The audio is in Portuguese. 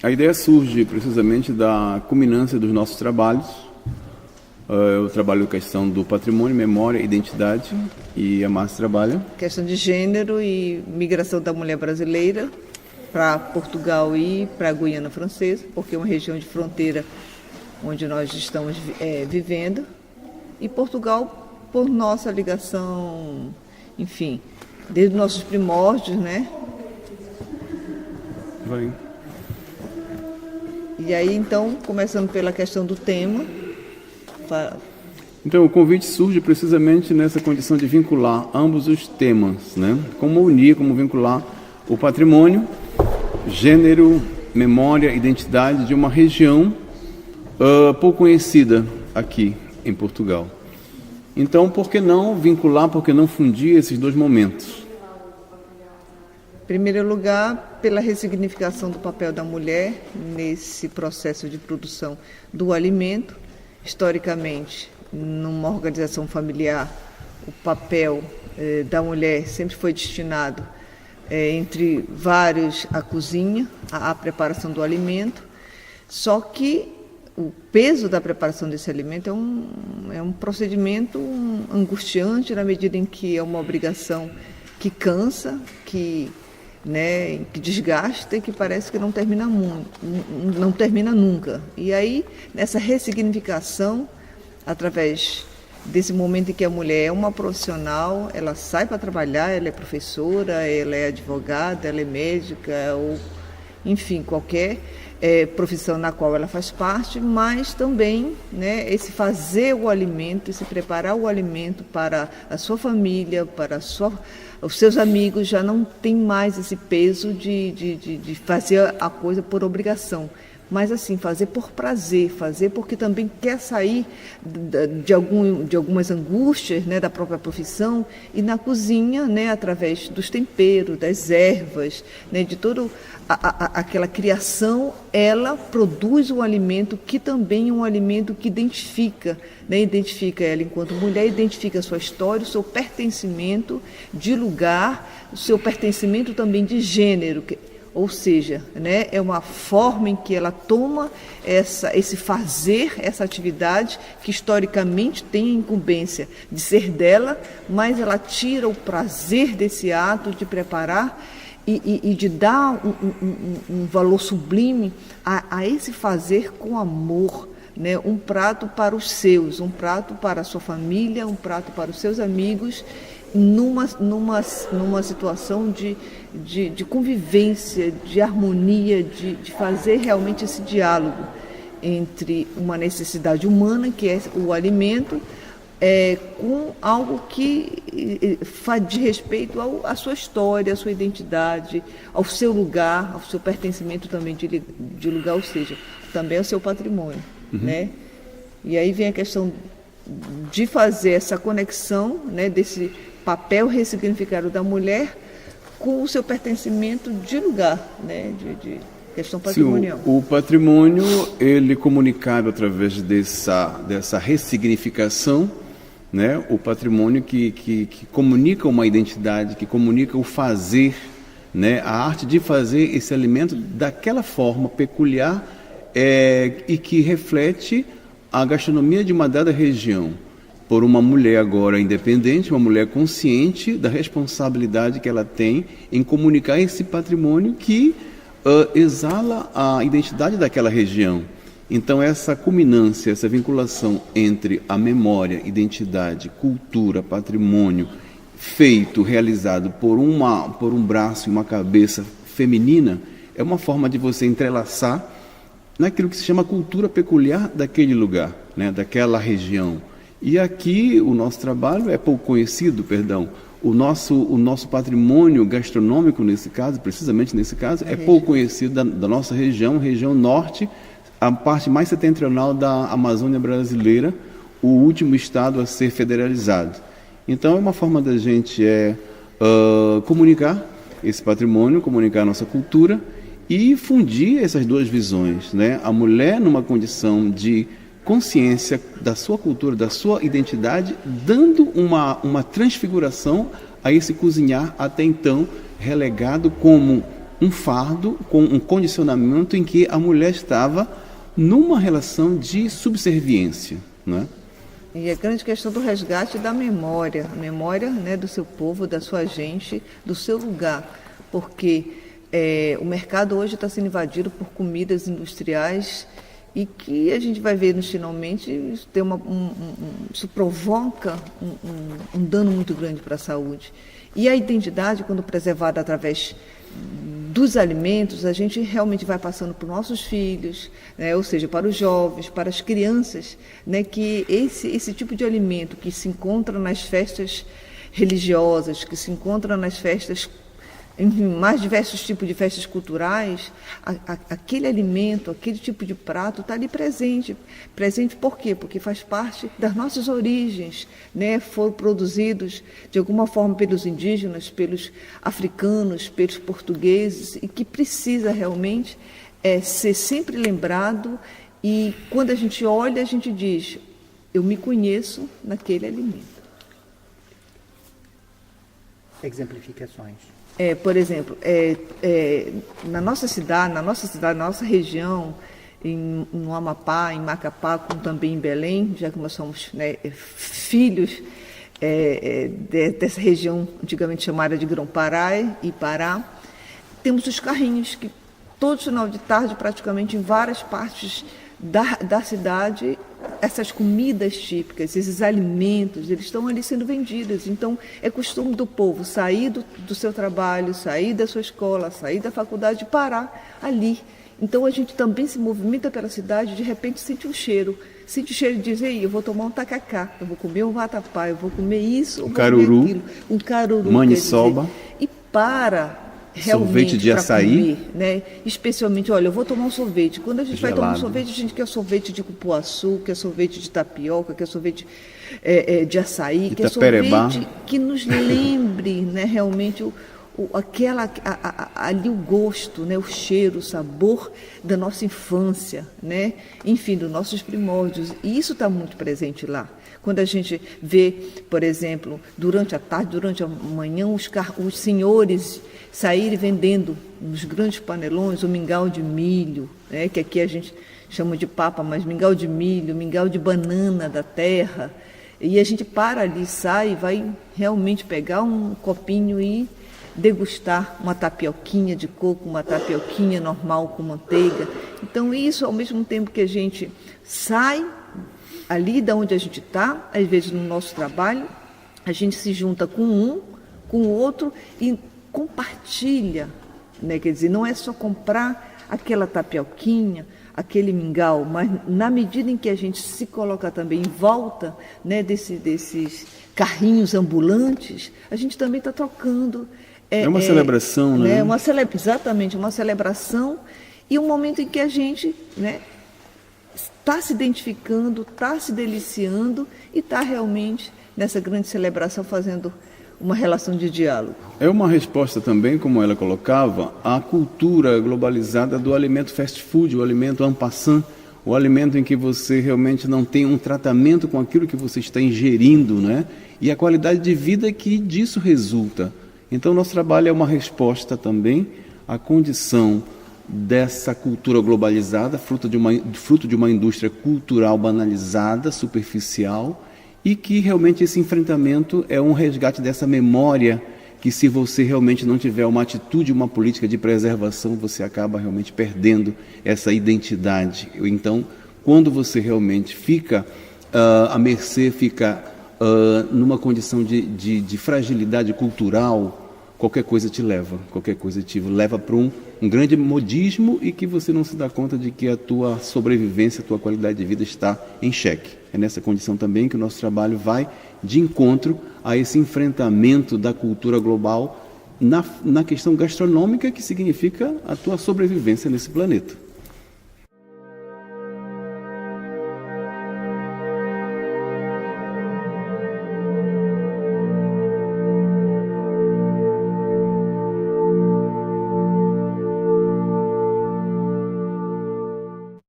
A ideia surge precisamente da culminância dos nossos trabalhos. Eu trabalho a questão do patrimônio, memória, identidade, e a Márcia trabalha questão de gênero e migração da mulher brasileira para Portugal e para a Guiana Francesa, porque é uma região de fronteira onde nós estamos vivendo, e Portugal por nossa ligação, enfim, desde nossos primórdios, né? Vai. E aí, então, começando pela questão do tema. Então, o convite surge precisamente nessa condição de vincular ambos os temas, né? Como unir, como vincular o patrimônio, gênero, memória, identidade de uma região pouco conhecida aqui em Portugal. Então, por que não vincular, por que não fundir esses dois momentos? Em primeiro lugar, pela ressignificação do papel da mulher nesse processo de produção do alimento. Historicamente, numa organização familiar, o papel da mulher sempre foi destinado, entre vários, à cozinha, à preparação do alimento. Só que o peso da preparação desse alimento é um procedimento angustiante, na medida em que é uma obrigação que cansa, que desgasta e que parece que não termina nunca. E aí, nessa ressignificação, através desse momento em que a mulher é uma profissional, ela sai para trabalhar, ela é professora, ela é advogada, ela é médica, ou enfim, qualquer profissão na qual ela faz parte, mas também, né, esse fazer o alimento, esse preparar o alimento para a sua família, para os seus amigos, já não tem mais esse peso de fazer a coisa por obrigação, mas assim, fazer por prazer, fazer porque também quer sair de algumas angústias, né, da própria profissão, e na cozinha, né, através dos temperos, das ervas, né, de toda aquela criação, ela produz um alimento que também é um alimento que identifica, né, identifica ela enquanto mulher, identifica a sua história, o seu pertencimento de lugar, o seu pertencimento também de gênero, ou seja, né, é uma forma em que ela toma esse fazer, essa atividade que historicamente tem a incumbência de ser dela, mas ela tira o prazer desse ato de preparar e de dar um valor sublime a esse fazer com amor, né, um prato para os seus, um prato para a sua família, um prato para os seus amigos, numa situação de convivência, de harmonia, de fazer realmente esse diálogo entre uma necessidade humana, que é o alimento, com algo que diz respeito à sua história, à sua identidade, ao seu lugar, ao seu pertencimento também de lugar, ou seja, também ao seu patrimônio. Uhum. Né? E aí vem a questão de fazer essa conexão, né, desse papel ressignificado da mulher com o seu pertencimento de lugar, né, de questão patrimonial. Sim, o patrimônio, ele comunicado através dessa ressignificação, né, o patrimônio que comunica uma identidade, que comunica o fazer, né, a arte de fazer esse alimento daquela forma peculiar e que reflete a gastronomia de uma dada região, por uma mulher agora independente, uma mulher consciente da responsabilidade que ela tem em comunicar esse patrimônio que exala a identidade daquela região. Então, essa culminância, essa vinculação entre a memória, identidade, cultura, patrimônio, realizado por um braço e uma cabeça feminina, é uma forma de você entrelaçar naquilo que se chama cultura peculiar daquele lugar, né, daquela região. E aqui o nosso trabalho é pouco conhecido, o nosso patrimônio gastronômico nesse caso, precisamente nesse caso, é pouco conhecido da nossa região norte, a parte mais setentrional da Amazônia brasileira, o último estado a ser federalizado. Então é uma forma da gente comunicar esse patrimônio, comunicar a nossa cultura e fundir essas duas visões, né? A mulher numa condição de consciência da sua cultura, da sua identidade, dando uma transfiguração a esse cozinhar até então relegado como um fardo, com um condicionamento em que a mulher estava numa relação de subserviência, né? E a grande questão do resgate da memória, a memória, né, do seu povo, da sua gente, do seu lugar, porque o mercado hoje está sendo invadido por comidas industriais e que a gente vai ver finalmente isso provoca um dano muito grande para a saúde. E a identidade, quando preservada através dos alimentos, a gente realmente vai passando para os nossos filhos, né, ou seja, para os jovens, para as crianças, né, que esse tipo de alimento que se encontra nas festas religiosas, que se encontra nas festas, enfim, mais diversos tipos de festas culturais, aquele alimento, aquele tipo de prato está ali presente. Presente por quê? Porque faz parte das nossas origens, né? Foram produzidos de alguma forma pelos indígenas, pelos africanos, pelos portugueses, e que precisa realmente ser sempre lembrado. E quando a gente olha, a gente diz, eu me conheço naquele alimento. Exemplificações. Por exemplo, na nossa cidade, na nossa região, no Amapá, em Macapá, como também em Belém, já que nós somos, né, filhos dessa região antigamente chamada de Grão-Pará e Pará, temos os carrinhos que todo final de tarde, praticamente em várias partes da cidade, essas comidas típicas, esses alimentos, eles estão ali sendo vendidos. Então, é costume do povo sair do seu trabalho, sair da sua escola, sair da faculdade e parar ali. Então, a gente também se movimenta pela cidade, de repente sente um cheiro. Sente o cheiro e diz, ei, eu vou tomar um tacacá, eu vou comer um vatapá, eu vou comer isso, um caruru, aquilo. Um caruru, maniçoba. E para realmente sorvete de açaí, comer, né? Especialmente, olha, eu vou tomar um sorvete. Quando a gente gelado. vai tomar um sorvete, a gente quer sorvete de cupuaçu, quer sorvete de tapioca, quer sorvete de açaí, quer sorvete que nos lembre, né, realmente ali o gosto, né, o cheiro, o sabor da nossa infância, né? Enfim, dos nossos primórdios. E isso está muito presente lá. Quando a gente vê, por exemplo, durante a tarde, durante a manhã, os senhores saírem vendendo nos grandes panelões o mingau de milho, né, que aqui a gente chama de papa, mas mingau de milho, mingau de banana da terra. E a gente para ali, sai e vai realmente pegar um copinho e degustar uma tapioquinha de coco, uma tapioquinha normal com manteiga. Então isso, ao mesmo tempo que a gente sai ali da onde a gente está, às vezes no nosso trabalho, a gente se junta com o outro e compartilha, né? Quer dizer, não é só comprar aquela tapioquinha, aquele mingau, mas na medida em que a gente se coloca também em volta, né, desses carrinhos ambulantes, a gente também está trocando. É uma celebração, né? Exatamente, uma celebração e um momento em que a gente, né, está se identificando, está se deliciando e está realmente nessa grande celebração fazendo uma relação de diálogo. É uma resposta também, como ela colocava, à cultura globalizada do alimento fast food, o alimento en passant, o alimento em que você realmente não tem um tratamento com aquilo que você está ingerindo, né? E a qualidade de vida que disso resulta. Então, nosso trabalho é uma resposta também à condição dessa cultura globalizada, fruto de uma indústria cultural banalizada, superficial, e que realmente esse enfrentamento é um resgate dessa memória que, se você realmente não tiver uma atitude, uma política de preservação, você acaba realmente perdendo essa identidade. Então, quando você realmente fica à mercê, fica numa condição de fragilidade cultural, qualquer coisa te leva para um grande modismo e que você não se dá conta de que a tua sobrevivência, a tua qualidade de vida está em xeque. É nessa condição também que o nosso trabalho vai de encontro a esse enfrentamento da cultura global na questão gastronômica, que significa a tua sobrevivência nesse planeta.